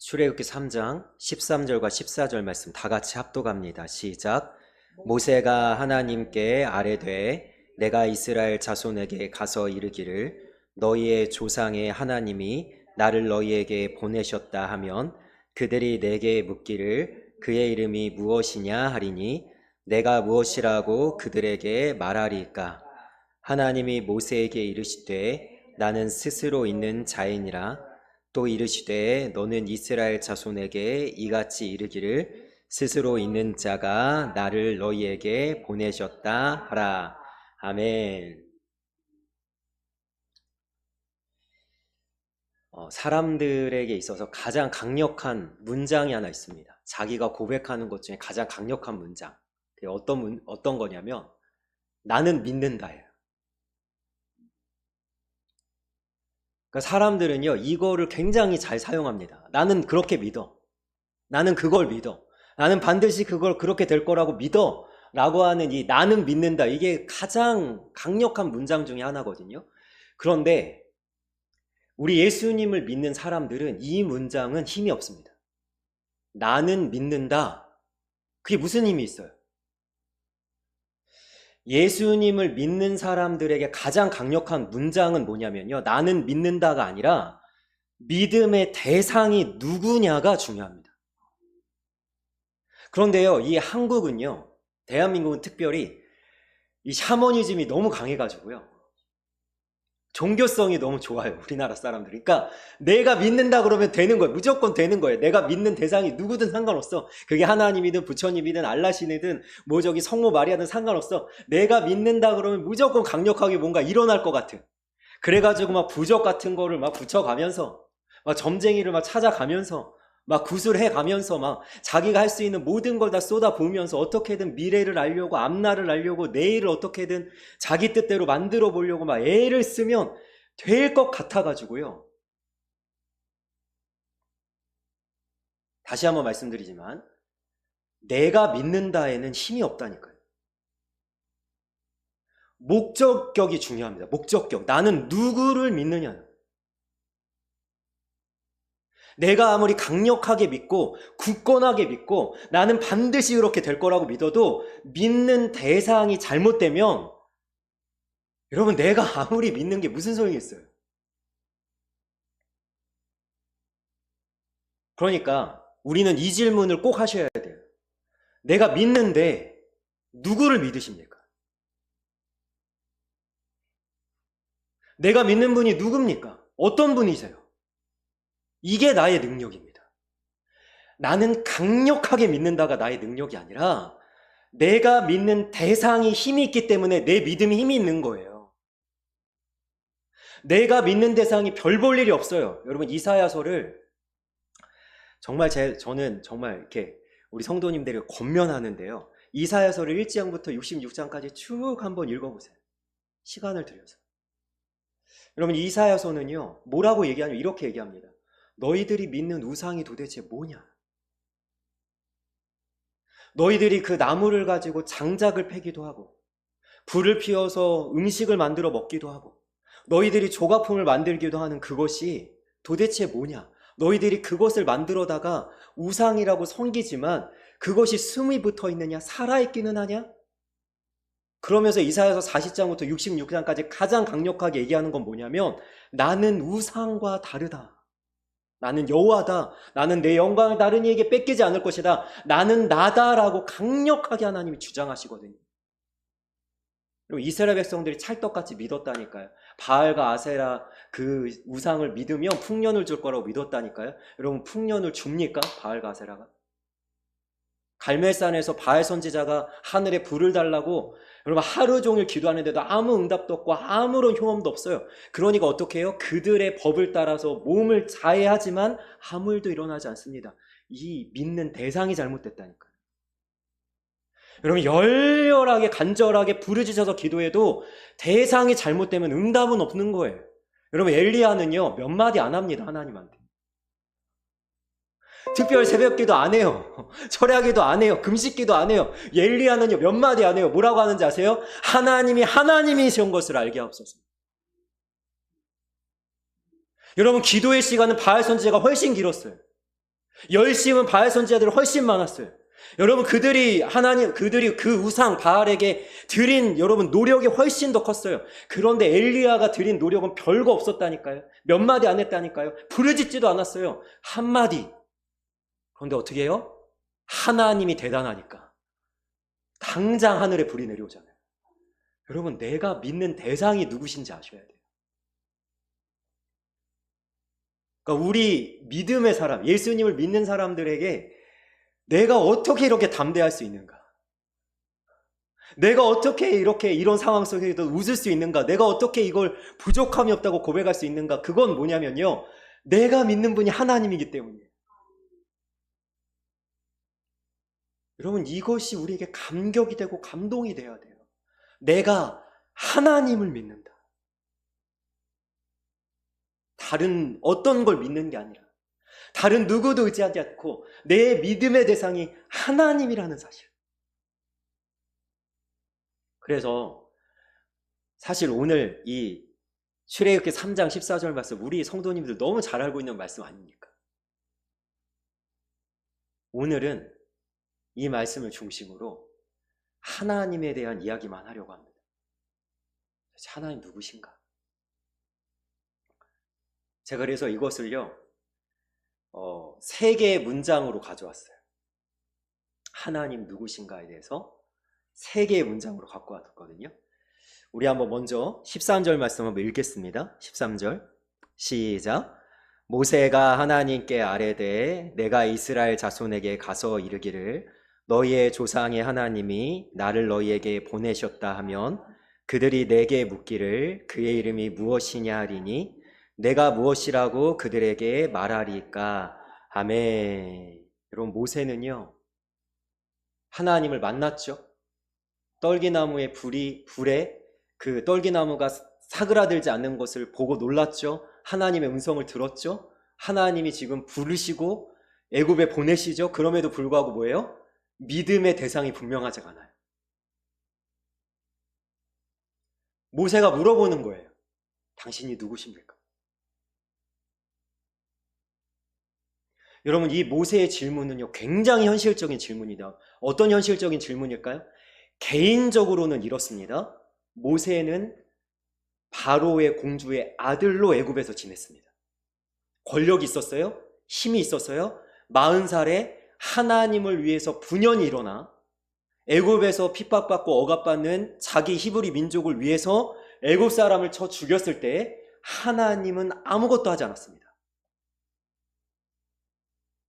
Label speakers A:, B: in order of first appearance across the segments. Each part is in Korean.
A: 출애굽기 3장 13절과 14절 말씀 다 같이 합독합니다. 시작. 모세가 하나님께 아뢰되 내가 이스라엘 자손에게 가서 이르기를 너희의 조상의 하나님이 나를 너희에게 보내셨다 하면 그들이 내게 묻기를 그의 이름이 무엇이냐 하리니 내가 무엇이라고 그들에게 말하리까. 하나님이 모세에게 이르시되 나는 스스로 있는 자이니라. 또 이르시되 너는 이스라엘 자손에게 이같이 이르기를 스스로 있는 자가 나를 너희에게 보내셨다 하라. 아멘. 사람들에게 있어서 가장 강력한 문장이 하나 있습니다. 자기가 고백하는 것 중에 가장 강력한 문장. 그게 어떤 거냐면 나는 믿는다예요. 그러니까 사람들은요, 이거를 굉장히 잘 사용합니다. 나는 그렇게 믿어. 나는 그걸 믿어. 나는 반드시 그걸 그렇게 될 거라고 믿어. 라고 하는 이 나는 믿는다. 이게 가장 강력한 문장 중에 하나거든요. 그런데 우리 예수님을 믿는 사람들은 이 문장은 힘이 없습니다. 나는 믿는다. 그게 무슨 힘이 있어요? 예수님을 믿는 사람들에게 가장 강력한 문장은 뭐냐면요. 나는 믿는다가 아니라 믿음의 대상이 누구냐가 중요합니다. 그런데요, 이 한국은요, 대한민국은 특별히 이 샤머니즘이 너무 강해가지고요. 종교성이 너무 좋아요, 우리나라 사람들이. 그러니까 내가 믿는다 그러면 되는 거예요. 무조건 되는 거예요. 내가 믿는 대상이 누구든 상관없어. 그게 하나님이든 부처님이든 알라신이든 뭐 저기 성모 마리아든 상관없어. 내가 믿는다 그러면 무조건 강력하게 뭔가 일어날 것 같은. 그래가지고 막 부적 같은 거를 막 붙여가면서 막 점쟁이를 막 찾아가면서 막 구슬해 가면서 막 자기가 할 수 있는 모든 걸 다 쏟아부으면서 어떻게든 미래를 알려고, 앞날을 알려고, 내일을 어떻게든 자기 뜻대로 만들어 보려고 막 애를 쓰면 될 것 같아가지고요. 다시 한번 말씀드리지만 내가 믿는다에는 힘이 없다니까요. 목적격이 중요합니다. 목적격. 나는 누구를 믿느냐. 내가 아무리 강력하게 믿고 굳건하게 믿고 나는 반드시 그렇게 될 거라고 믿어도 믿는 대상이 잘못되면 여러분 내가 아무리 믿는 게 무슨 소용이 있어요? 그러니까 우리는 이 질문을 꼭 하셔야 돼요. 내가 믿는데 누구를 믿으십니까? 내가 믿는 분이 누굽니까? 어떤 분이세요? 이게 나의 능력입니다. 나는 강력하게 믿는다가 나의 능력이 아니라 내가 믿는 대상이 힘이 있기 때문에 내 믿음이 힘이 있는 거예요. 내가 믿는 대상이 별 볼 일이 없어요. 여러분 이사야서를 정말 저는 정말 이렇게 우리 성도님들이 권면하는데요. 이사야서를 1장부터 66장까지 쭉 한번 읽어보세요. 시간을 들여서. 여러분 이사야서는요. 뭐라고 얘기하냐면 이렇게 얘기합니다. 너희들이 믿는 우상이 도대체 뭐냐? 너희들이 그 나무를 가지고 장작을 패기도 하고 불을 피워서 음식을 만들어 먹기도 하고 너희들이 조각품을 만들기도 하는 그것이 도대체 뭐냐? 너희들이 그것을 만들어다가 우상이라고 섬기지만 그것이 숨이 붙어 있느냐? 살아있기는 하냐? 그러면서 이사야서 40장부터 66장까지 가장 강력하게 얘기하는 건 뭐냐면 나는 우상과 다르다. 나는 여호와다. 나는 내 영광을 다른 이에게 뺏기지 않을 것이다. 나는 나다라고 강력하게 하나님이 주장하시거든요. 그리고 이스라엘 백성들이 찰떡같이 믿었다니까요. 바알과 아세라 그 우상을 믿으면 풍년을 줄 거라고 믿었다니까요. 여러분 풍년을 줍니까? 바알과 아세라가? 갈멜산에서 바알 선지자가 하늘에 불을 달라고 여러분 하루 종일 기도하는데도 아무 응답도 없고 아무런 효험도 없어요. 그러니까 어떻게 해요? 그들의 법을 따라서 몸을 자해하지만 아무 일도 일어나지 않습니다. 이 믿는 대상이 잘못됐다니까요. 여러분 열렬하게 간절하게 부르짖어서 기도해도 대상이 잘못되면 응답은 없는 거예요. 여러분 엘리야는요 몇 마디 안 합니다. 하나님한테. 특별 새벽기도 안 해요. 철야기도 안 해요. 금식기도 안 해요. 엘리야는요 몇 마디 안 해요. 뭐라고 하는지 아세요? 하나님이 하나님이신 것을 알게 하옵소서. 여러분 기도의 시간은 바알 선지자가 훨씬 길었어요. 열심은 바알 선지자들이 훨씬 많았어요. 여러분, 그들이 그 우상 바알에게 드린 여러분 노력이 훨씬 더 컸어요. 그런데 엘리야가 드린 노력은 별거 없었다니까요. 몇 마디 안 했다니까요. 부르짖지도 않았어요. 한 마디. 그런데 어떻게 해요? 하나님이 대단하니까 당장 하늘에 불이 내려오잖아요. 여러분, 내가 믿는 대상이 누구신지 아셔야 돼요. 그러니까 우리 믿음의 사람, 예수님을 믿는 사람들에게 내가 어떻게 이렇게 담대할 수 있는가? 내가 어떻게 이렇게 이런 상황 속에도 웃을 수 있는가? 내가 어떻게 이걸 부족함이 없다고 고백할 수 있는가? 그건 뭐냐면요, 내가 믿는 분이 하나님이기 때문이에요. 여러분, 이것이 우리에게 감격이 되고 감동이 돼야 돼요. 내가 하나님을 믿는다. 다른 어떤 걸 믿는 게 아니라, 다른 누구도 의지하지 않고 내 믿음의 대상이 하나님이라는 사실. 그래서 사실 오늘 이 출애굽기 3장 14절 말씀, 우리 성도님들 너무 잘 알고 있는 말씀 아닙니까? 오늘은 이 말씀을 중심으로 하나님에 대한 이야기만 하려고 합니다. 하나님 누구신가? 제가 그래서 이것을요, 3개의 문장으로 가져왔어요. 하나님 누구신가에 대해서 3개의 문장으로 갖고 왔거든요. 우리 한번 먼저 13절 말씀 한번 읽겠습니다. 13절 시작. 모세가 하나님께 아뢰되 내가 이스라엘 자손에게 가서 이르기를 너희의 조상의 하나님이 나를 너희에게 보내셨다 하면 그들이 내게 묻기를 그의 이름이 무엇이냐 하리니 내가 무엇이라고 그들에게 말하리까. 아멘. 여러분, 모세는요, 하나님을 만났죠. 떨기나무의 불에 그 떨기나무가 사그라들지 않는 것을 보고 놀랐죠. 하나님의 음성을 들었죠. 하나님이 지금 부르시고 애굽에 보내시죠. 그럼에도 불구하고 뭐예요? 믿음의 대상이 분명하지 않아요. 모세가 물어보는 거예요. 당신이 누구십니까? 여러분, 이 모세의 질문은요, 굉장히 현실적인 질문이다. 어떤 현실적인 질문일까요? 개인적으로는 이렇습니다. 모세는 바로의 공주의 아들로 애굽에서 지냈습니다. 권력이 있었어요. 힘이 있었어요. 40살에 하나님을 위해서 분연히 일어나 애굽에서 핍박받고 억압받는 자기 히브리 민족을 위해서 애굽 사람을 쳐 죽였을 때 하나님은 아무것도 하지 않았습니다.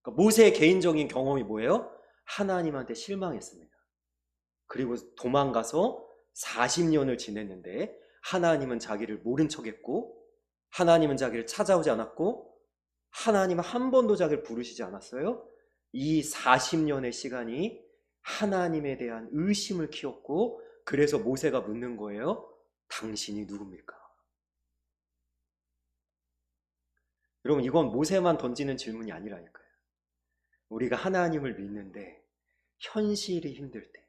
A: 그러니까 모세의 개인적인 경험이 뭐예요? 하나님한테 실망했습니다. 그리고 도망가서 40년을 지냈는데 하나님은 자기를 모른 척했고 하나님은 자기를 찾아오지 않았고 하나님은 한 번도 자기를 부르시지 않았어요. 이 40년의 시간이 하나님에 대한 의심을 키웠고, 그래서 모세가 묻는 거예요. 당신이 누굽니까? 여러분, 이건 모세만 던지는 질문이 아니라니까요. 우리가 하나님을 믿는데 현실이 힘들 때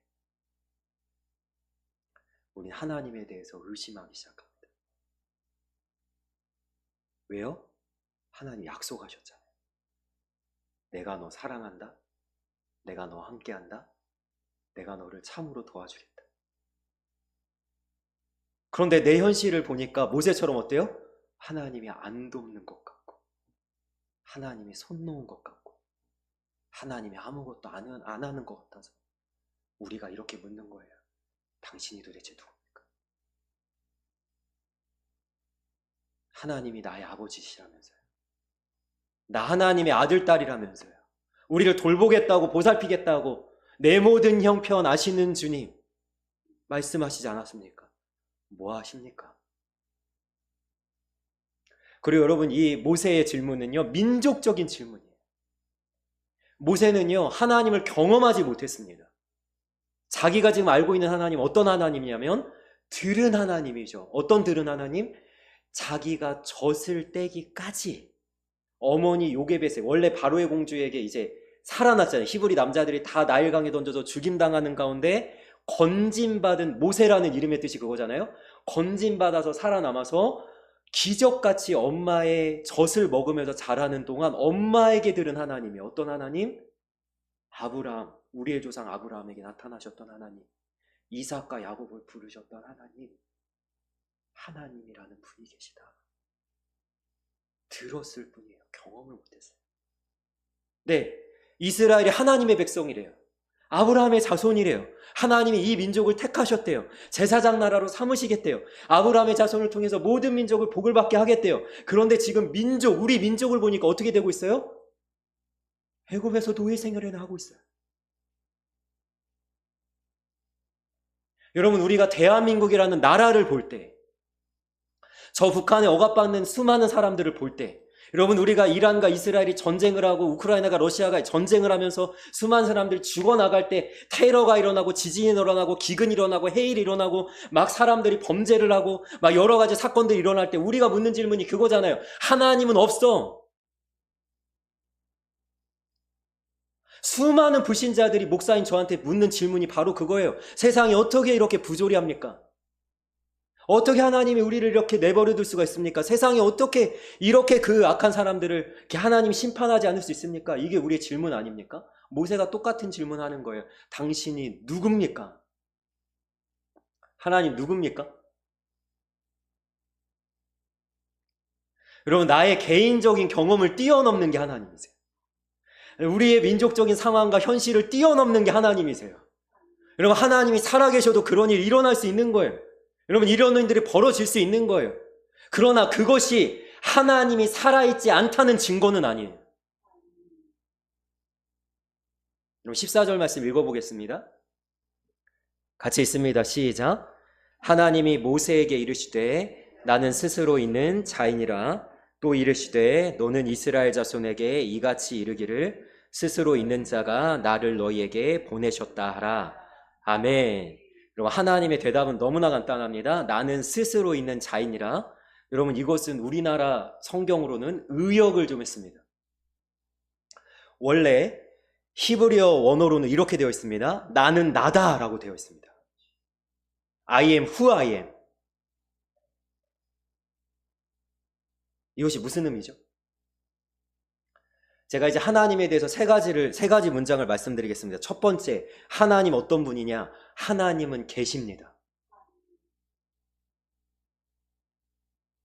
A: 우리 하나님에 대해서 의심하기 시작합니다. 왜요? 하나님 약속하셨잖아요. 내가 너 사랑한다. 내가 너와 함께한다. 내가 너를 참으로 도와주겠다. 그런데 내 현실을 보니까 모세처럼 어때요? 하나님이 안 돕는 것 같고 하나님이 손 놓은 것 같고 하나님이 아무것도 안 하는 것 같아서 우리가 이렇게 묻는 거예요. 당신이 도대체 누굽니까? 하나님이 나의 아버지시라면서요. 나 하나님의 아들, 딸이라면서요. 우리를 돌보겠다고, 보살피겠다고 내 모든 형편 아시는 주님 말씀하시지 않았습니까? 뭐 하십니까? 그리고 여러분, 이 모세의 질문은요, 민족적인 질문이에요. 모세는요, 하나님을 경험하지 못했습니다. 자기가 지금 알고 있는 하나님, 어떤 하나님이냐면 들은 하나님이죠. 어떤 들은 하나님? 자기가 젖을 떼기까지 어머니 요게벳의, 원래 바로의 공주에게 이제 살아났잖아요. 히브리 남자들이 다 나일강에 던져서 죽임당하는 가운데 건진받은, 모세라는 이름의 뜻이 그거잖아요. 건진받아서 살아남아서 기적같이 엄마의 젖을 먹으면서 자라는 동안 엄마에게 들은 하나님이 어떤 하나님? 아브라함, 우리의 조상 아브라함에게 나타나셨던 하나님, 이삭과 야곱을 부르셨던 하나님, 하나님이라는 분이 계시다. 들었을 뿐이에요. 경험을 못했어요. 네, 이스라엘이 하나님의 백성이래요. 아브라함의 자손이래요. 하나님이 이 민족을 택하셨대요. 제사장 나라로 삼으시겠대요. 아브라함의 자손을 통해서 모든 민족을 복을 받게 하겠대요. 그런데 지금 우리 민족을 보니까 어떻게 되고 있어요? 애굽에서 노예 생활을 하고 있어요. 여러분, 우리가 대한민국이라는 나라를 볼 때, 저 북한에 억압받는 수많은 사람들을 볼 때, 여러분, 우리가 이란과 이스라엘이 전쟁을 하고 우크라이나가 러시아가 전쟁을 하면서 수많은 사람들이 죽어나갈 때 테러가 일어나고 지진이 일어나고 기근이 일어나고 해일이 일어나고 막 사람들이 범죄를 하고 막 여러 가지 사건들이 일어날 때 우리가 묻는 질문이 그거잖아요. 하나님은 없어. 수많은 불신자들이 목사인 저한테 묻는 질문이 바로 그거예요. 세상이 어떻게 이렇게 부조리합니까? 어떻게 하나님이 우리를 이렇게 내버려 둘 수가 있습니까? 세상에 어떻게 이렇게 그 악한 사람들을 이렇게 하나님 심판하지 않을 수 있습니까? 이게 우리의 질문 아닙니까? 모세가 똑같은 질문하는 거예요. 당신이 누굽니까? 하나님 누굽니까? 여러분, 나의 개인적인 경험을 뛰어넘는 게 하나님이세요. 우리의 민족적인 상황과 현실을 뛰어넘는 게 하나님이세요. 여러분, 하나님이 살아계셔도 그런 일이 일어날 수 있는 거예요. 여러분, 이런 일들이 벌어질 수 있는 거예요. 그러나 그것이 하나님이 살아있지 않다는 증거는 아니에요. 그럼 14절 말씀 읽어보겠습니다. 같이 읽습니다. 시작. 하나님이 모세에게 이르시되 나는 스스로 있는 자이니라. 또 이르시되 너는 이스라엘 자손에게 이같이 이르기를 스스로 있는 자가 나를 너희에게 보내셨다 하라. 아멘. 여러분, 하나님의 대답은 너무나 간단합니다. 나는 스스로 있는 자이니라. 여러분, 이것은 우리나라 성경으로는 의역을 좀 했습니다. 원래 히브리어 원어로는 이렇게 되어 있습니다. 나는 나다 라고 되어 있습니다. I am who I am. 이것이 무슨 의미죠? 제가 이제 하나님에 대해서 세 가지 문장을 말씀드리겠습니다. 첫 번째, 하나님 어떤 분이냐? 하나님은 계십니다.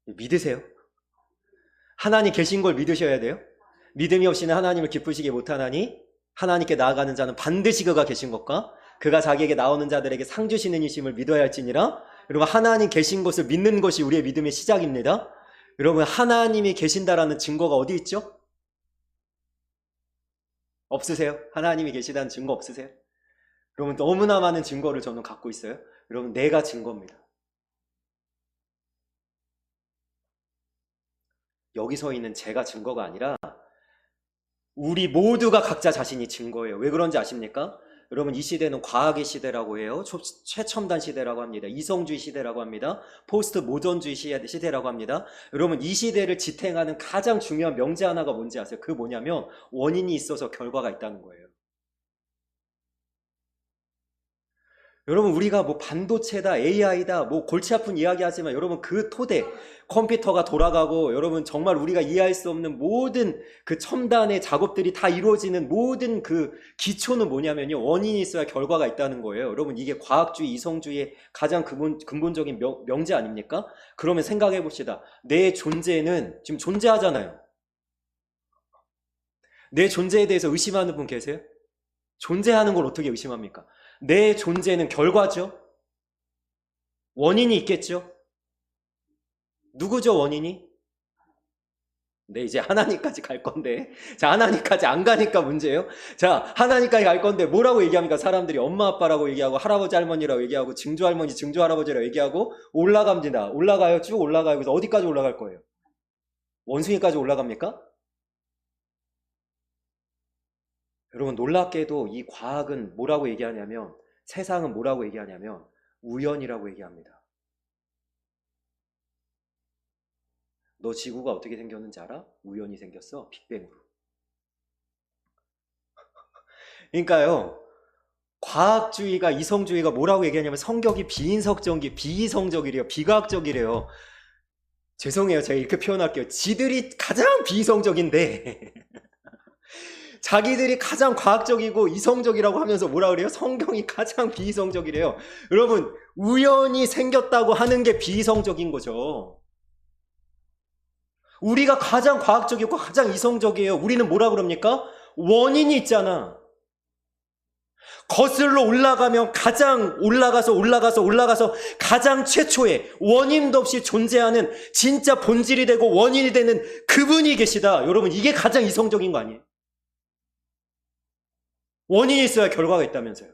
A: 믿으세요? 하나님 계신 걸 믿으셔야 돼요. 믿음이 없이는 하나님을 기쁘시게 못하나니 하나님께 나아가는 자는 반드시 그가 계신 것과 그가 자기에게 나오는 자들에게 상 주시는 이심을 믿어야 할지니라. 여러분, 하나님 계신 것을 믿는 것이 우리의 믿음의 시작입니다. 여러분, 하나님이 계신다라는 증거가 어디 있죠? 없으세요? 하나님이 계시다는 증거 없으세요? 여러분, 너무나 많은 증거를 저는 갖고 있어요. 여러분, 내가 증거입니다. 여기 서 있는 제가 증거가 아니라 우리 모두가 각자 자신이 증거예요. 왜 그런지 아십니까? 여러분, 이 시대는 과학의 시대라고 해요. 최첨단 시대라고 합니다. 이성주의 시대라고 합니다. 포스트 모던주의 시대라고 합니다. 여러분, 이 시대를 지탱하는 가장 중요한 명제 하나가 뭔지 아세요? 그 뭐냐면 원인이 있어서 결과가 있다는 거예요. 여러분, 우리가 뭐 반도체다, AI다, 뭐 골치 아픈 이야기 하지만 여러분, 그 토대, 컴퓨터가 돌아가고 여러분, 정말 우리가 이해할 수 없는 모든 그 첨단의 작업들이 다 이루어지는 모든 그 기초는 뭐냐면요, 원인이 있어야 결과가 있다는 거예요. 여러분, 이게 과학주의, 이성주의의 가장 근본적인 명제 아닙니까? 그러면 생각해 봅시다. 내 존재는 지금 존재하잖아요. 내 존재에 대해서 의심하는 분 계세요? 존재하는 걸 어떻게 의심합니까? 내 존재는 결과죠. 원인이 있겠죠. 누구죠, 원인이? 네, 이제 하나님까지 갈 건데. 자, 하나님까지 안 가니까 문제예요. 자, 하나님까지 갈 건데 뭐라고 얘기합니까? 사람들이 엄마 아빠라고 얘기하고 할아버지 할머니라고 얘기하고 증조 할머니 증조 할아버지라고 얘기하고 올라갑니다. 올라가요. 쭉 올라가요. 그래서 어디까지 올라갈 거예요? 원숭이까지 올라갑니까? 여러분, 놀랍게도 이 과학은 뭐라고 얘기하냐면, 세상은 뭐라고 얘기하냐면 우연이라고 얘기합니다. 너 지구가 어떻게 생겼는지 알아? 우연히 생겼어. 빅뱅으로. 그러니까요, 과학주의가, 이성주의가 뭐라고 얘기하냐면 성격이 비이성적이래요. 비과학적이래요. 죄송해요. 제가 이렇게 표현할게요. 지들이 가장 비이성적인데 자기들이 가장 과학적이고 이성적이라고 하면서 뭐라 그래요? 성경이 가장 비이성적이래요. 여러분, 우연히 생겼다고 하는 게 비이성적인 거죠. 우리가 가장 과학적이고 가장 이성적이에요. 우리는 뭐라 그럽니까? 원인이 있잖아. 거슬러 올라가면 가장 올라가서 가장 최초의 원인도 없이 존재하는 진짜 본질이 되고 원인이 되는 그분이 계시다. 여러분, 이게 가장 이성적인 거 아니에요? 원인이 있어야 결과가 있다면서요.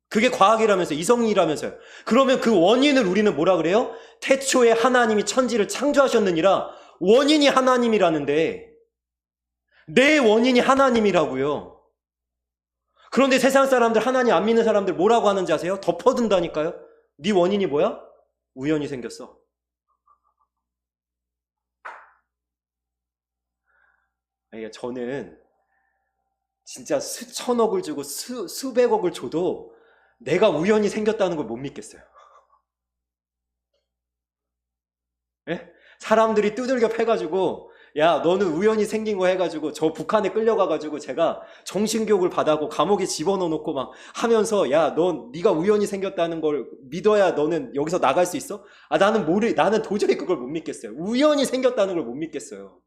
A: 그게 과학이라면서요. 이성이라면서요. 그러면 그 원인을 우리는 뭐라 그래요? 태초에 하나님이 천지를 창조하셨느니라. 원인이 하나님이라는데 내 원인이 하나님이라고요. 그런데 세상 사람들, 하나님 안 믿는 사람들 뭐라고 하는지 아세요? 덮어둔다니까요. 네 원인이 뭐야? 우연히 생겼어. 그러니까 저는 진짜 수천억을 주고 수백억을 줘도 내가 우연히 생겼다는 걸 못 믿겠어요. 예? 사람들이 두들겨 패가지고 야 너는 우연히 생긴 거 해가지고 저 북한에 끌려가가지고 제가 정신교육을 받아고 감옥에 집어넣어놓고 막 하면서 야 넌 네가 우연히 생겼다는 걸 믿어야 너는 여기서 나갈 수 있어? 아 나는 도저히 그걸 못 믿겠어요. 우연히 생겼다는 걸 못 믿겠어요.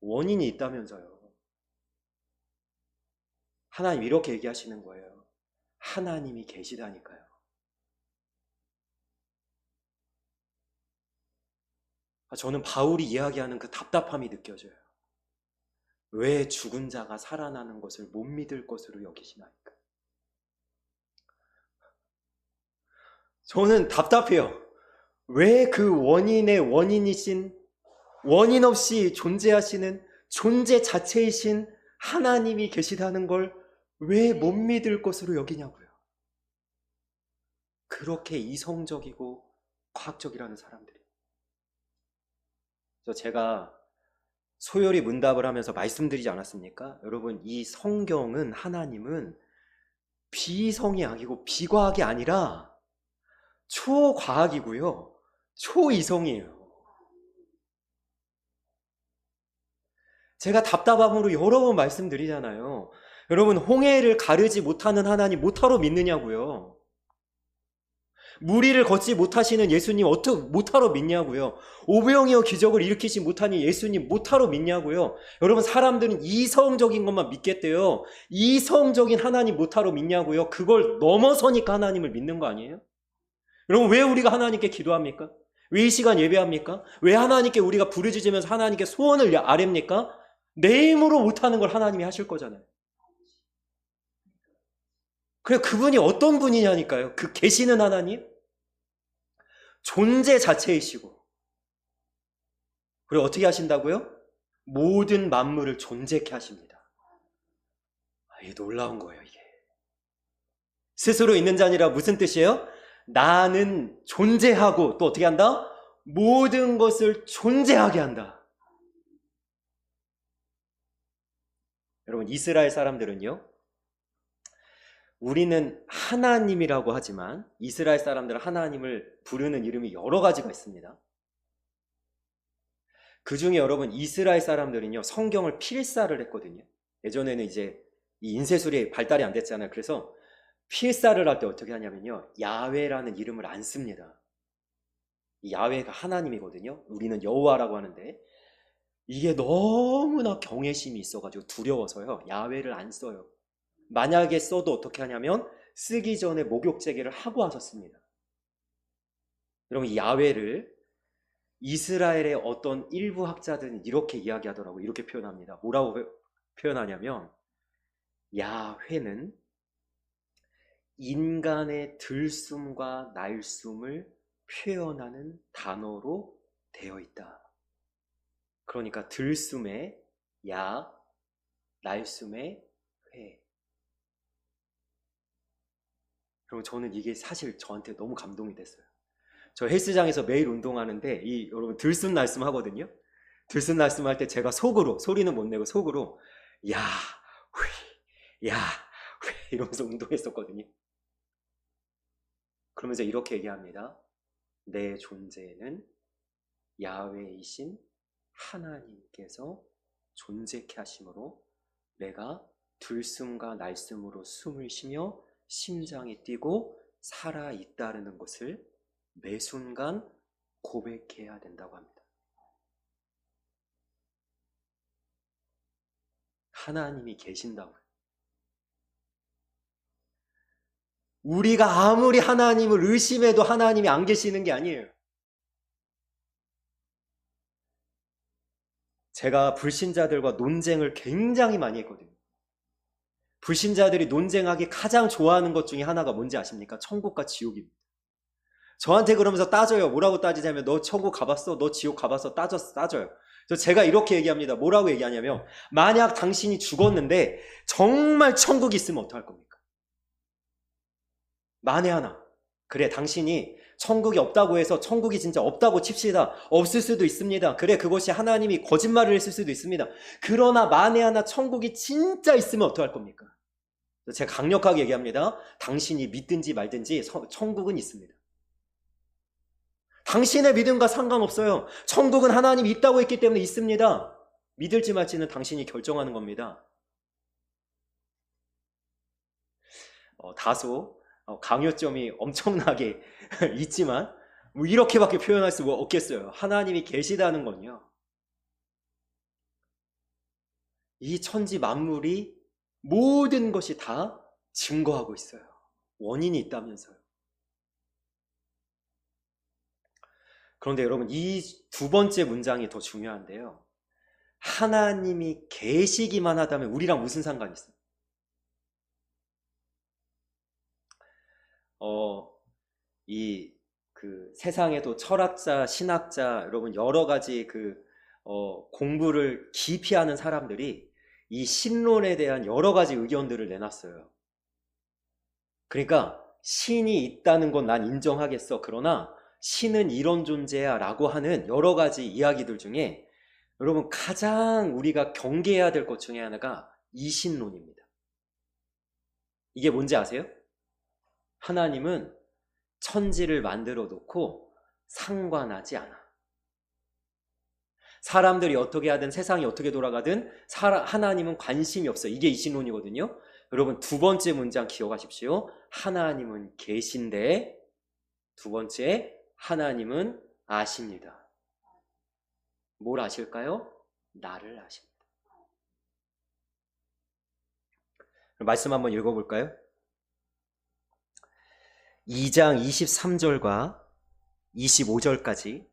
A: 원인이 있다면서요. 하나님 이렇게 얘기하시는 거예요. 하나님이 계시다니까요. 저는 바울이 이야기하는 그 답답함이 느껴져요. 왜 죽은 자가 살아나는 것을 못 믿을 것으로 여기시나이까? 저는 답답해요. 왜 그 원인의 원인이신, 원인 없이 존재하시는 존재 자체이신 하나님이 계시다는 걸 왜 못 믿을 것으로 여기냐고요. 그렇게 이성적이고 과학적이라는 사람들이. 제가 소요리 문답을 하면서 말씀드리지 않았습니까? 여러분, 이 성경은, 하나님은 비성이 아니고 비과학이 아니라 초과학이고요. 초이성이에요. 제가 답답함으로 여러 번 말씀드리잖아요. 여러분, 홍해를 가르지 못하는 하나님 못하러 믿느냐고요. 무리를 걷지 못하시는 예수님 어떻게 못하러 믿냐고요. 오병이어 기적을 일으키지 못하니 예수님 못하러 믿냐고요. 여러분, 사람들은 이성적인 것만 믿겠대요. 이성적인 하나님 못하러 믿냐고요. 그걸 넘어서니까 하나님을 믿는 거 아니에요? 여러분, 왜 우리가 하나님께 기도합니까? 왜 이 시간 예배합니까? 왜 하나님께 우리가 부르짖으면서 하나님께 소원을 아뢰입니까? 내 힘으로 못하는 걸 하나님이 하실 거잖아요. 그래, 그분이 어떤 분이냐니까요. 그 계시는 하나님? 존재 자체이시고. 그리고 어떻게 하신다고요? 모든 만물을 존재케 하십니다. 이게 놀라운 거예요, 이게. 스스로 있는 자 아니라 무슨 뜻이에요? 나는 존재하고 또 어떻게 한다? 모든 것을 존재하게 한다. 여러분, 이스라엘 사람들은요, 우리는 하나님이라고 하지만 이스라엘 사람들은 하나님을 부르는 이름이 여러 가지가 있습니다. 그 중에 여러분, 이스라엘 사람들은요, 성경을 필사를 했거든요. 예전에는 이제 이 인쇄술이 발달이 안 됐잖아요. 그래서 필사를 할 때 어떻게 하냐면요, 야훼라는 이름을 안 씁니다. 이 야훼가 하나님이거든요. 우리는 여호와라고 하는데 이게 너무나 경외심이 있어가지고 두려워서요, 야훼를 안 써요. 만약에 써도 어떻게 하냐면 쓰기 전에 목욕제계를 하고 와서 씁니다. 여러분, 이 야훼를 이스라엘의 어떤 일부 학자들은 이렇게 이야기하더라고요. 이렇게 표현합니다. 뭐라고 표현하냐면 야훼는 인간의 들숨과 날숨을 표현하는 단어로 되어 있다. 그러니까 들숨의 야, 날숨의 회. 그럼 저는 이게 사실 저한테 너무 감동이 됐어요. 저 헬스장에서 매일 운동하는데 여러분 들숨 날숨 하거든요. 들숨 날숨 할 때 제가 속으로, 소리는 못 내고 속으로 야, 휘, 야, 휘 이러면서 운동했었거든요. 그러면서 이렇게 얘기합니다. 내 존재는 야훼이신 하나님께서 존재케 하심으로 내가 들숨과 날숨으로 숨을 쉬며 심장이 뛰고 살아있다는 것을 매 순간 고백해야 된다고 합니다. 하나님이 계신다고요. 우리가 아무리 하나님을 의심해도 하나님이 안 계시는 게 아니에요. 제가 불신자들과 논쟁을 굉장히 많이 했거든요. 불신자들이 논쟁하기 가장 좋아하는 것 중에 하나가 뭔지 아십니까? 천국과 지옥입니다. 저한테 그러면서 따져요. 뭐라고 따지냐면 너 천국 가봤어? 너 지옥 가봤어? 따져요. 그래서 제가 이렇게 얘기합니다. 뭐라고 얘기하냐면 만약 당신이 죽었는데 정말 천국이 있으면 어떡할 겁니까? 만에 하나. 그래, 당신이 천국이 없다고 해서 천국이 진짜 없다고 칩시다. 없을 수도 있습니다. 그래, 그것이 하나님이 거짓말을 했을 수도 있습니다. 그러나 만에 하나 천국이 진짜 있으면 어떡할 겁니까? 제가 강력하게 얘기합니다. 당신이 믿든지 말든지 천국은 있습니다. 당신의 믿음과 상관없어요. 천국은 하나님이 있다고 했기 때문에 있습니다. 믿을지 말지는 당신이 결정하는 겁니다. 다소 강요점이 엄청나게 있지만 뭐 이렇게밖에 표현할 수 없겠어요. 하나님이 계시다는 건요, 이 천지 만물이 모든 것이 다 증거하고 있어요. 원인이 있다면서요. 그런데 여러분, 이 두 번째 문장이 더 중요한데요. 하나님이 계시기만 하다면 우리랑 무슨 상관이 있어요? 세상에도 철학자, 신학자, 여러분 여러 가지 공부를 깊이 하는 사람들이 이 신론에 대한 여러 가지 의견들을 내놨어요. 그러니까 신이 있다는 건 난 인정하겠어. 그러나 신은 이런 존재야 라고 하는 여러 가지 이야기들 중에 여러분 가장 우리가 경계해야 될 것 중에 하나가 이신론입니다. 이게 뭔지 아세요? 하나님은 천지를 만들어 놓고 상관하지 않아. 사람들이 어떻게 하든 세상이 어떻게 돌아가든 하나님은 관심이 없어요. 이게 이신론이거든요. 여러분 두 번째 문장 기억하십시오. 하나님은 계신데, 두 번째, 하나님은 아십니다. 뭘 아실까요? 나를 아십니다. 말씀 한번 읽어볼까요? 2장 23절과 25절까지,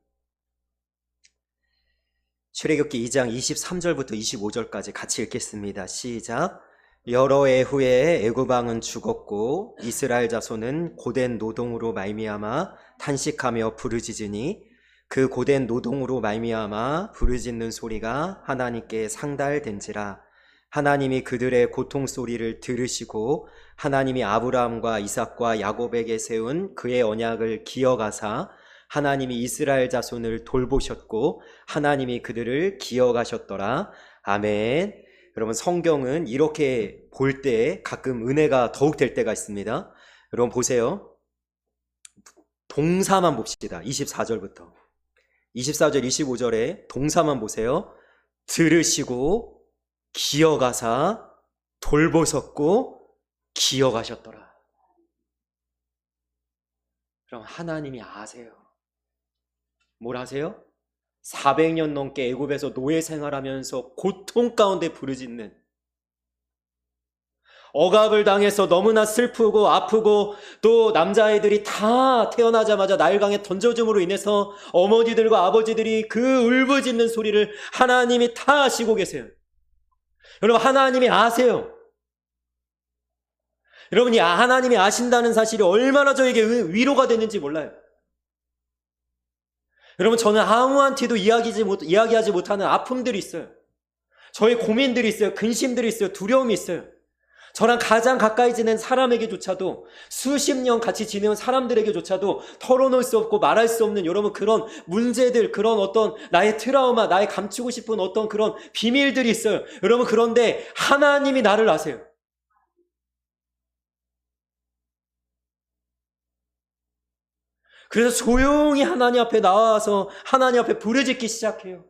A: 출애굽기 2장 23절부터 25절까지 같이 읽겠습니다. 시작. 여러 해 후에 애굽 왕은 죽었고 이스라엘 자손은 고된 노동으로 말미암아 탄식하며 부르짖으니 그 고된 노동으로 말미암아 부르짖는 소리가 하나님께 상달된지라. 하나님이 그들의 고통 소리를 들으시고 하나님이 아브라함과 이삭과 야곱에게 세운 그의 언약을 기억하사 하나님이 이스라엘 자손을 돌보셨고 하나님이 그들을 기억하셨더라. 아멘. 여러분 성경은 이렇게 볼 때 가끔 은혜가 더욱 될 때가 있습니다. 여러분 보세요. 동사만 봅시다. 24절부터 24절 25절에 동사만 보세요. 들으시고 기억하사 돌보셨고 기억하셨더라. 그럼 하나님이 아세요. 뭘 아세요? 400년 넘게 애굽에서 노예 생활하면서 고통 가운데 부르짖는, 억압을 당해서 너무나 슬프고 아프고 또 남자아이들이 다 태어나자마자 나일강에 던져줌으로 인해서 어머니들과 아버지들이 그 울부짖는 소리를 하나님이 다 아시고 계세요. 여러분 하나님이 아세요. 여러분이 하나님이 아신다는 사실이 얼마나 저에게 위로가 되는지 몰라요. 여러분 저는 아무한테도 이야기하지 못하는 아픔들이 있어요. 저의 고민들이 있어요. 근심들이 있어요. 두려움이 있어요. 저랑 가장 가까이 지낸 사람에게조차도, 수십 년 같이 지내온 사람들에게조차도 털어놓을 수 없고 말할 수 없는 여러분 그런 문제들, 그런 어떤 나의 트라우마, 나의 감추고 싶은 어떤 그런 비밀들이 있어요. 여러분 그런데 하나님이 나를 아세요. 그래서 조용히 하나님 앞에 나와서 하나님 앞에 부르짖기 시작해요.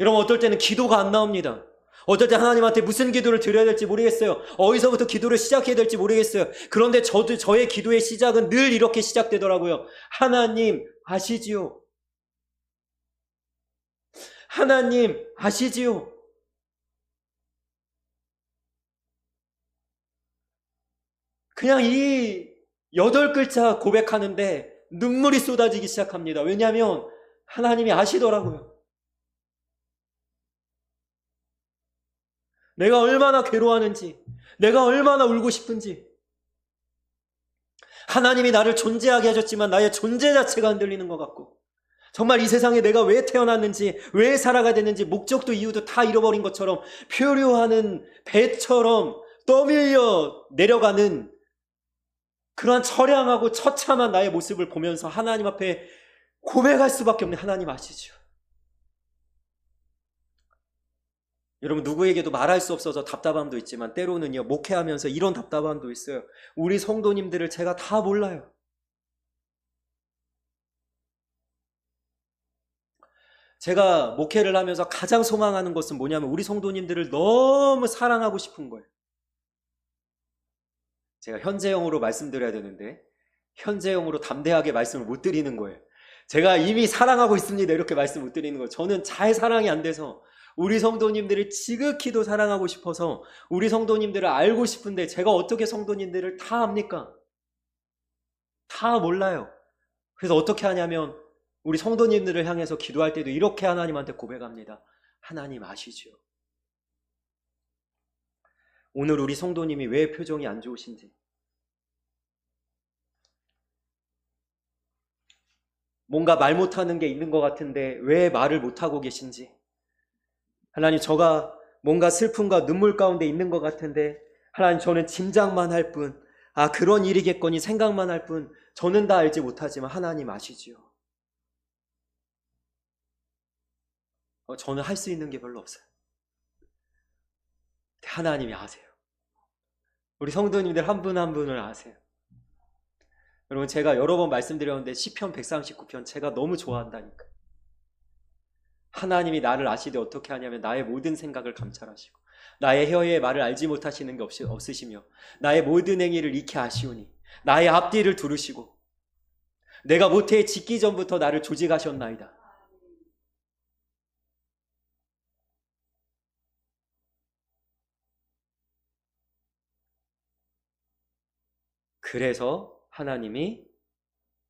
A: 여러분, 어떨 때는 기도가 안 나옵니다. 어떨 때 하나님한테 무슨 기도를 드려야 될지 모르겠어요. 어디서부터 기도를 시작해야 될지 모르겠어요. 그런데 저의 기도의 시작은 늘 이렇게 시작되더라고요. 하나님 아시지요? 하나님 아시지요? 그냥 이 8글자 고백하는데 눈물이 쏟아지기 시작합니다. 왜냐하면 하나님이 아시더라고요. 내가 얼마나 괴로워하는지, 내가 얼마나 울고 싶은지. 하나님이 나를 존재하게 하셨지만 나의 존재 자체가 흔들리는 것 같고, 정말 이 세상에 내가 왜 태어났는지, 왜 살아가야 되는지, 목적도 이유도 다 잃어버린 것처럼 표류하는 배처럼 떠밀려 내려가는 그러한 처량하고 처참한 나의 모습을 보면서 하나님 앞에 고백할 수밖에 없는, 하나님 아시죠? 여러분, 누구에게도 말할 수 없어서 답답함도 있지만 때로는요, 목회하면서 이런 답답함도 있어요. 우리 성도님들을 제가 다 몰라요. 제가 목회를 하면서 가장 소망하는 것은 뭐냐면 우리 성도님들을 너무 사랑하고 싶은 거예요. 제가 현재형으로 말씀드려야 되는데 현재형으로 담대하게 말씀을 못 드리는 거예요. 제가 이미 사랑하고 있습니다 이렇게 말씀 못 드리는 거예요. 저는 잘 사랑이 안 돼서 우리 성도님들을 지극히도 사랑하고 싶어서 우리 성도님들을 알고 싶은데 제가 어떻게 성도님들을 다 압니까? 다 몰라요. 그래서 어떻게 하냐면 우리 성도님들을 향해서 기도할 때도 이렇게 하나님한테 고백합니다. 하나님 아시죠? 오늘 우리 성도님이 왜 표정이 안 좋으신지, 뭔가 말 못하는 게 있는 것 같은데 왜 말을 못하고 계신지, 하나님, 저가 뭔가 슬픔과 눈물 가운데 있는 것 같은데 하나님, 저는 짐작만 할 뿐, 그런 일이겠거니 생각만 할 뿐, 저는 다 알지 못하지만 하나님 아시지요. 저는 할 수 있는 게 별로 없어요. 하나님이 아세요. 우리 성도님들 한 분 한 분을 아세요. 여러분, 제가 여러 번 말씀드렸는데 시편 139편 제가 너무 좋아한다니까요. 하나님이 나를 아시되 어떻게 하냐면 나의 모든 생각을 감찰하시고 나의 혀의 말을 알지 못하시는 게 없으시며 나의 모든 행위를 익히 아시오니 나의 앞뒤를 두르시고 내가 모태에 짓기 전부터 나를 조직하셨나이다. 그래서 하나님이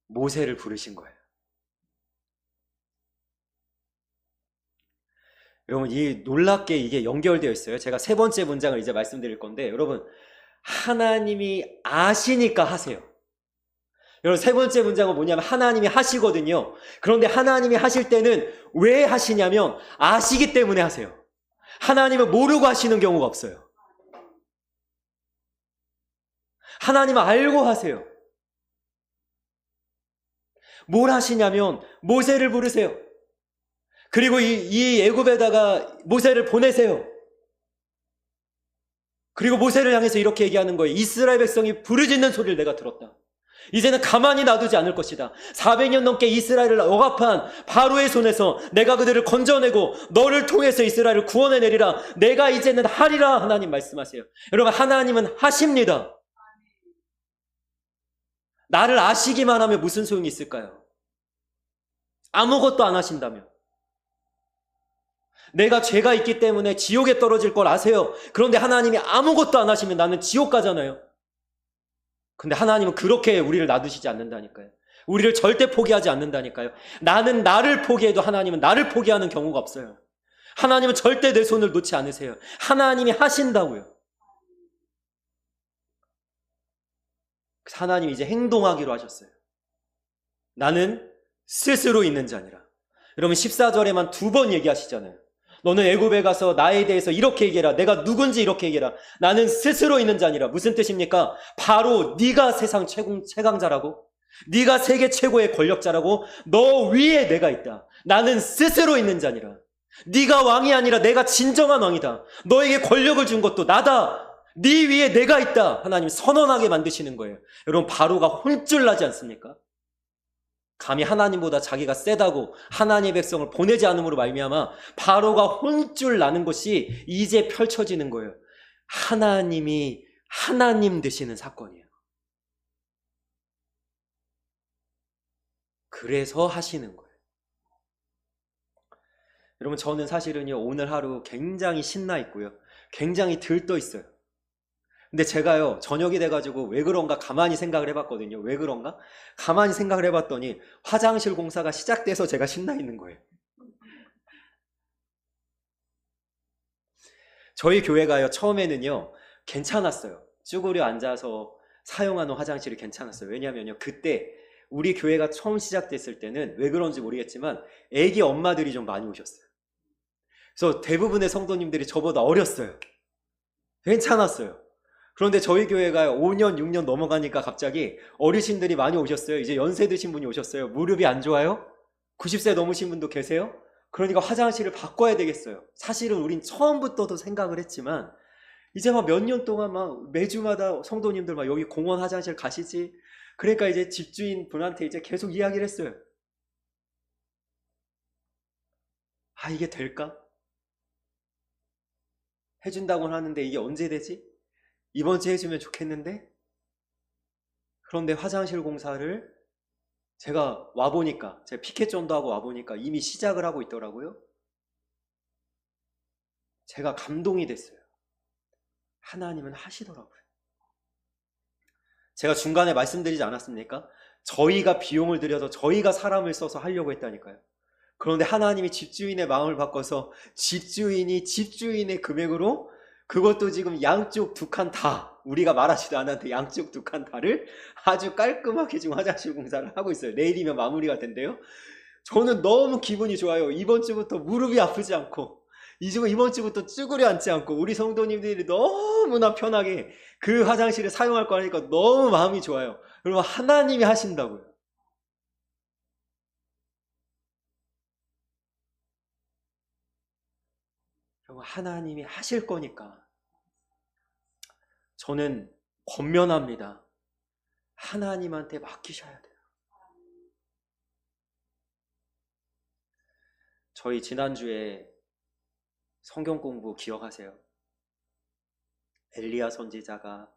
A: 모세를 부르신 거예요. 여러분, 이 놀랍게 이게 연결되어 있어요. 제가 세 번째 문장을 이제 말씀드릴 건데, 여러분, 하나님이 아시니까 하세요. 여러분, 세 번째 문장은 뭐냐면 하나님이 하시거든요. 그런데 하나님이 하실 때는 왜 하시냐면 아시기 때문에 하세요. 하나님은 모르고 하시는 경우가 없어요. 하나님은 알고 하세요. 뭘 하시냐면 모세를 부르세요. 그리고 이 애굽에다가 모세를 보내세요. 그리고 모세를 향해서 이렇게 얘기하는 거예요. 이스라엘 백성이 부르짖는 소리를 내가 들었다. 이제는 가만히 놔두지 않을 것이다. 400년 넘게 이스라엘을 억압한 바로의 손에서 내가 그들을 건져내고 너를 통해서 이스라엘을 구원해내리라. 내가 이제는 하리라. 하나님 말씀하세요. 여러분, 하나님은 하십니다. 나를 아시기만 하면 무슨 소용이 있을까요? 아무것도 안 하신다면. 내가 죄가 있기 때문에 지옥에 떨어질 걸 아세요. 그런데 하나님이 아무것도 안 하시면 나는 지옥 가잖아요. 근데 하나님은 그렇게 우리를 놔두시지 않는다니까요. 우리를 절대 포기하지 않는다니까요. 나는 나를 포기해도 하나님은 나를 포기하는 경우가 없어요. 하나님은 절대 내 손을 놓지 않으세요. 하나님이 하신다고요. 하나님이 이제 행동하기로 하셨어요. 나는 스스로 있는 자니라. 여러분, 14절에만 2번 얘기하시잖아요. 너는 애굽에 가서 나에 대해서 이렇게 얘기해라. 내가 누군지 이렇게 얘기해라. 나는 스스로 있는 자니라. 무슨 뜻입니까? 바로 네가 세상 최강자라고, 네가 세계 최고의 권력자라고, 너 위에 내가 있다. 나는 스스로 있는 자니라. 네가 왕이 아니라 내가 진정한 왕이다. 너에게 권력을 준 것도 나다. 네 위에 내가 있다. 하나님 선언하게 만드시는 거예요. 여러분, 바로가 혼쭐 나지 않습니까? 감히 하나님보다 자기가 세다고 하나님의 백성을 보내지 않음으로 말미암아 바로가 혼쭐 나는 것이 이제 펼쳐지는 거예요. 하나님이 하나님 되시는 사건이에요. 그래서 하시는 거예요. 여러분, 저는 사실은요, 오늘 하루 굉장히 신나 있고요. 굉장히 들떠 있어요. 근데 제가요, 저녁이 돼가지고 왜 그런가 가만히 생각을 해봤거든요. 왜 그런가? 가만히 생각을 해봤더니 화장실 공사가 시작돼서 제가 신나 있는 거예요. 저희 교회가요, 처음에는요, 괜찮았어요. 쭈그려 앉아서 사용하는 화장실이 괜찮았어요. 왜냐면요, 그때 우리 교회가 처음 시작됐을 때는 왜 그런지 모르겠지만 애기 엄마들이 좀 많이 오셨어요. 그래서 대부분의 성도님들이 저보다 어렸어요. 괜찮았어요. 그런데 저희 교회가 5년, 6년 넘어가니까 갑자기 어르신들이 많이 오셨어요. 이제 연세 드신 분이 오셨어요. 무릎이 안 좋아요? 90세 넘으신 분도 계세요? 그러니까 화장실을 바꿔야 되겠어요. 사실은 우린 처음부터도 생각을 했지만 이제 막 몇 년 동안 막 매주마다 성도님들 막 여기 공원 화장실 가시지? 그러니까 이제 집주인 분한테 이제 계속 이야기를 했어요. 아, 이게 될까? 해준다고는 하는데 이게 언제 되지? 이번 주에 해주면 좋겠는데? 그런데 화장실 공사를 제가 와보니까, 제가 피켓존도 하고 와보니까 이미 시작을 하고 있더라고요. 제가 감동이 됐어요. 하나님은 하시더라고요. 제가 중간에 말씀드리지 않았습니까? 저희가 비용을 들여서 저희가 사람을 써서 하려고 했다니까요. 그런데 하나님이 집주인의 마음을 바꿔서 집주인이 집주인의 금액으로 그것도 지금 양쪽 두 칸 다, 우리가 말하지도 않았는데 양쪽 두 칸 다를 아주 깔끔하게 지금 화장실 공사를 하고 있어요. 내일이면 마무리가 된대요. 저는 너무 기분이 좋아요. 이번 주부터 무릎이 아프지 않고 이번 주부터 쭈그려 앉지 않고 우리 성도님들이 너무나 편하게 그 화장실을 사용할 거니까 너무 마음이 좋아요. 그리고 하나님이 하신다고요. 그리고 하나님이 하실 거니까 저는 권면합니다. 하나님한테 맡기셔야 돼요. 저희 지난주에 성경 공부 기억하세요? 엘리야 선지자가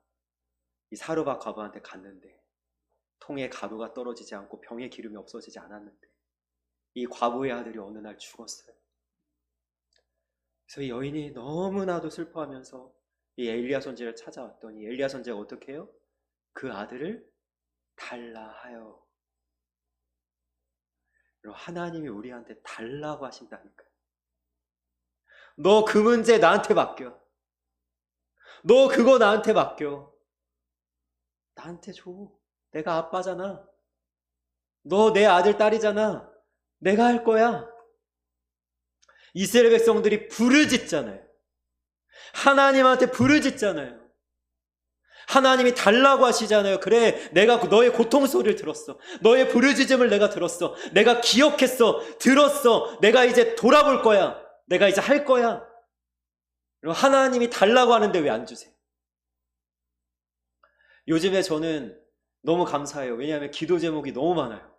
A: 이 사르밧 과부한테 갔는데 통에 가루가 떨어지지 않고 병에 기름이 없어지지 않았는데 이 과부의 아들이 어느 날 죽었어요. 그래서 이 여인이 너무나도 슬퍼하면서 이 엘리야 선지자를 찾아왔더니 엘리야 선지자가 어떻게 해요? 그 아들을 달라 하여. 하나님이 우리한테 달라고 하신다니까요. 너 그 문제 나한테 맡겨. 너 그거 나한테 맡겨. 나한테 줘. 내가 아빠잖아. 너 내 아들 딸이잖아. 내가 할 거야. 이스라엘 백성들이 부르짖잖아요. 하나님한테 부르짖잖아요. 하나님이 달라고 하시잖아요. 그래, 내가 너의 고통 소리를 들었어. 너의 부르짖음을 내가 들었어. 내가 기억했어. 들었어. 내가 이제 돌아볼 거야. 내가 이제 할 거야. 하나님이 달라고 하는데 왜 안 주세요? 요즘에 저는 너무 감사해요. 왜냐하면 기도 제목이 너무 많아요.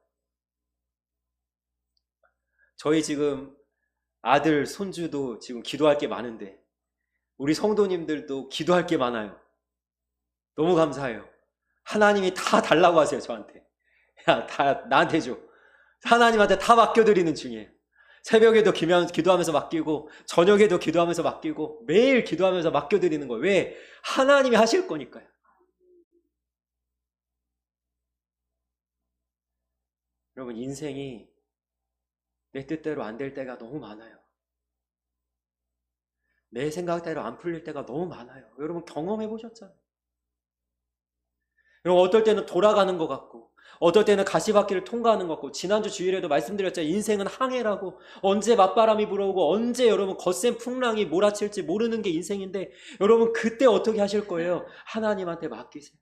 A: 저희 지금 아들, 손주도 지금 기도할 게 많은데 우리 성도님들도 기도할 게 많아요. 너무 감사해요. 하나님이 다 달라고 하세요, 저한테. 야, 다 나한테 줘. 하나님한테 다 맡겨드리는 중이에요. 새벽에도 기도하면서 맡기고 저녁에도 기도하면서 맡기고 매일 기도하면서 맡겨드리는 거예요. 왜? 하나님이 하실 거니까요. 여러분, 인생이 내 뜻대로 안 될 때가 너무 많아요. 내 생각대로 안 풀릴 때가 너무 많아요. 여러분 경험해 보셨잖아요. 여러분 어떨 때는 돌아가는 것 같고 어떨 때는 가시밭길을 통과하는 것 같고 지난주 주일에도 말씀드렸잖아요. 인생은 항해라고 언제 맞바람이 불어오고 언제 여러분 거센 풍랑이 몰아칠지 모르는 게 인생인데 여러분 그때 어떻게 하실 거예요? 하나님한테 맡기세요.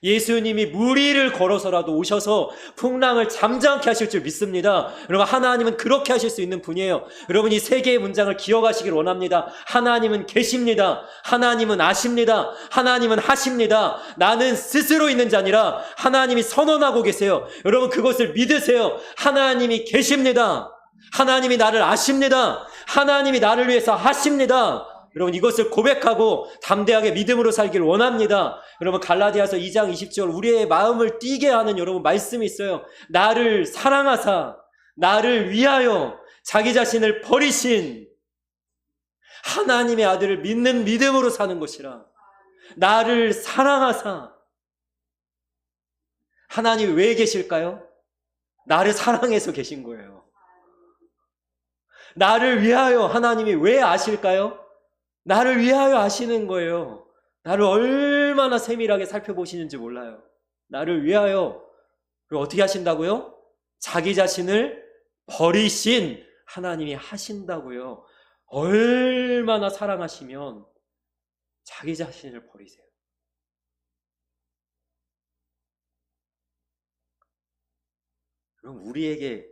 A: 예수님이 무리를 걸어서라도 오셔서 풍랑을 잠잠케 하실 줄 믿습니다. 여러분, 하나님은 그렇게 하실 수 있는 분이에요. 여러분, 이 세 개의 문장을 기억하시길 원합니다. 하나님은 계십니다. 하나님은 아십니다. 하나님은 하십니다. 나는 스스로 있는 자 아니라 하나님이 선언하고 계세요. 여러분, 그것을 믿으세요. 하나님이 계십니다. 하나님이 나를 아십니다. 하나님이 나를 위해서 하십니다. 여러분, 이것을 고백하고 담대하게 믿음으로 살기를 원합니다. 여러분, 갈라디아서 2장 20절 우리의 마음을 뛰게 하는 여러분 말씀이 있어요. 나를 사랑하사 나를 위하여 자기 자신을 버리신 하나님의 아들을 믿는 믿음으로 사는 것이라. 나를 사랑하사. 하나님이 왜 계실까요? 나를 사랑해서 계신 거예요. 나를 위하여 하나님이 왜 아실까요? 나를 위하여 아시는 거예요. 나를 얼마나 세밀하게 살펴보시는지 몰라요. 나를 위하여. 그리고 어떻게 하신다고요? 자기 자신을 버리신 하나님이 하신다고요. 얼마나 사랑하시면 자기 자신을 버리세요. 그럼 우리에게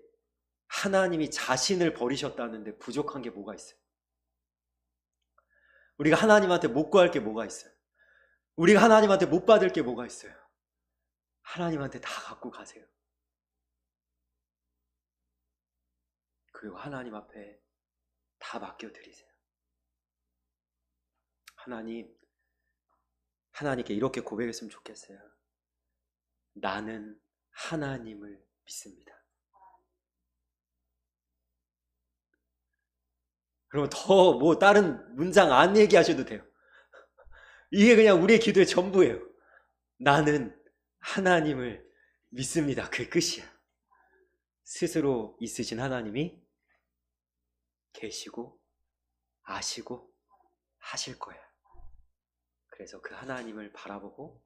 A: 하나님이 자신을 버리셨다는데 부족한 게 뭐가 있어요? 우리가 하나님한테 못 구할 게 뭐가 있어요? 우리가 하나님한테 못 받을 게 뭐가 있어요? 하나님한테 다 갖고 가세요. 그리고 하나님 앞에 다 맡겨드리세요. 하나님께 이렇게 고백했으면 좋겠어요. 나는 하나님을 믿습니다. 그러면 더 뭐 다른 문장 안 얘기하셔도 돼요. 이게 그냥 우리의 기도의 전부예요. 나는 하나님을 믿습니다. 그게 끝이야. 스스로 있으신 하나님이 계시고 아시고 하실 거야. 그래서 그 하나님을 바라보고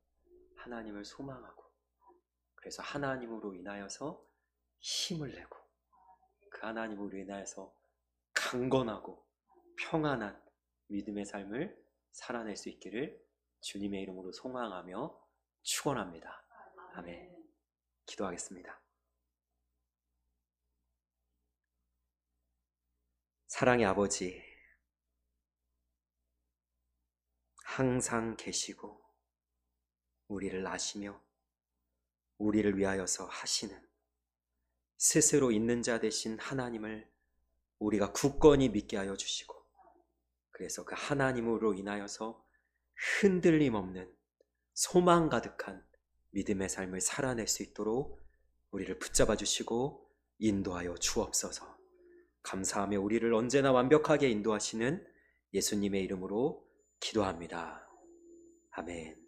A: 하나님을 소망하고, 그래서 하나님으로 인하여서 힘을 내고, 그 하나님으로 인하여서 강건하고 평안한 믿음의 삶을 살아낼 수 있기를 주님의 이름으로 소망하며 축원합니다. 아멘. 기도하겠습니다. 사랑의 아버지, 항상 계시고 우리를 아시며 우리를 위하여서 하시는 스스로 있는 자 되신 하나님을 우리가 굳건히 믿게 하여 주시고, 그래서 그 하나님으로 인하여서 흔들림 없는 소망 가득한 믿음의 삶을 살아낼 수 있도록 우리를 붙잡아 주시고 인도하여 주옵소서. 감사하며 우리를 언제나 완벽하게 인도하시는 예수님의 이름으로 기도합니다. 아멘.